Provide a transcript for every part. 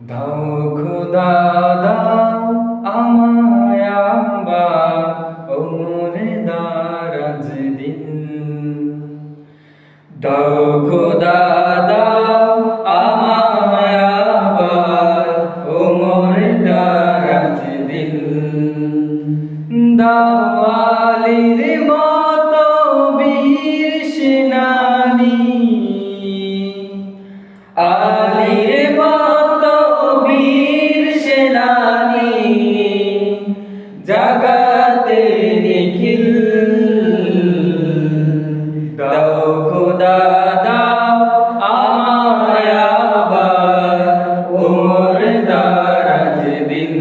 দাও খোদা দাও আমায় আবার ওমরে দারাজ দিন। দাও খোদা দাও আমায় আবার ওমরে দারাজ দিন। দাও আলীর মতো বীর সেনানী, আলীর মতো বীর সেনানী, জাগাতে নিখিল। দাও খোদা দাও আমায় আবার ওমর দারাজ দিন।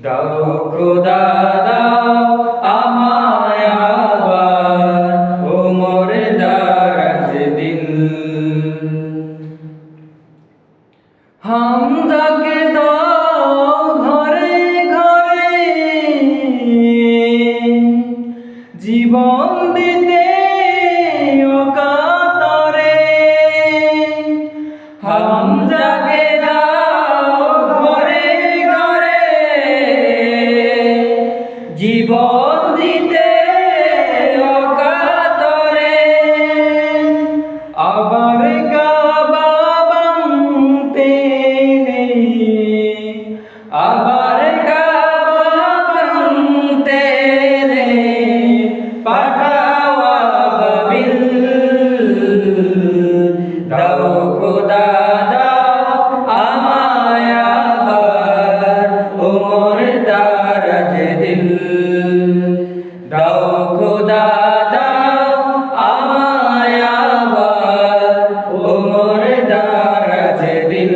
দাও খোদা দাও আমায় আবার ওমর দারাজ দিন। হামজাকে দাও ঘরে ঘরে জীবন দিতে অকাতরে। হামজাকে দাও ঘরে ঘরে জীবন দিতে অকাতরে। আবার কাবা ভাঙতে আবার কাবা ভাঙতে পাঠাও আবাবিল। দাও খোদা দাও আমায় আবার ওমর দারাজ দিন। দাও খোদা দাও আমায় আবার ওমর দারাজ দিন।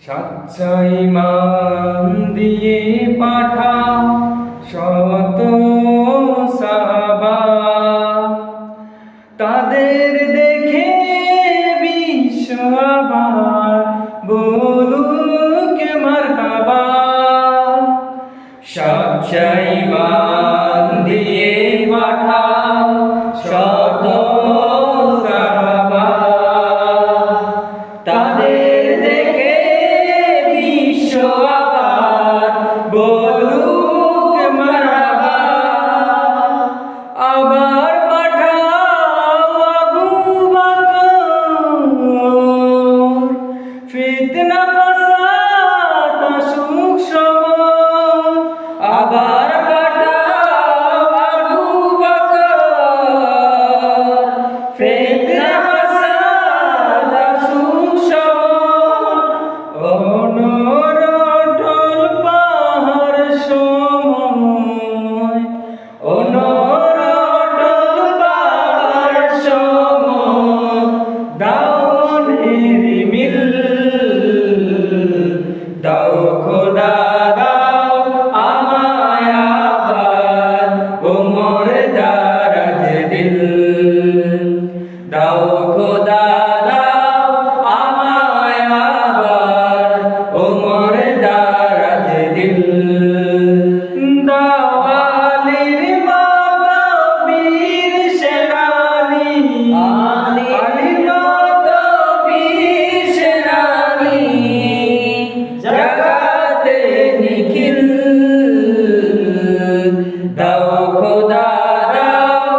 সচ্চা ঈমান দিয়ে পাঠাও শত সাহাবা, তাদের দেখে বিশ্ব আবার বলুক মারহাবা। সচ্চা ঈমান দিয়ে পাঠাও শত সাহাবা, তাদের দেখে বিশ্ব আবার বলুক মারহাবা। আবার পাঠাও আবু বকর, ফিতনা ফাসাদ আসুক সব। আবার পাঠাও আবু বকর, ফিতনা ফাসাদ আসুক সব। অনর অটল পাহাড় সময়, অনর অটল পাহাড় সময়, দাও নির্মিল। দাও খোদা দাও আমায় আবার ওমর দারাজ দিন। দাও খোদা দাও আমায় আবার ওমর দারাজ দিন। দাও আলীর মতো বীর সেনানী, আলীর মতো বীর সেনানী, জাগাতে নিখিল। দাও খোদা দাও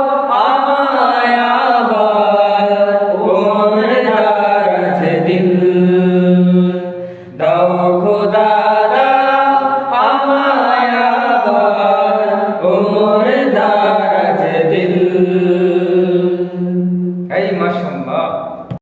আমায় আবার ওমর দারাজ দিন। দাও খোদা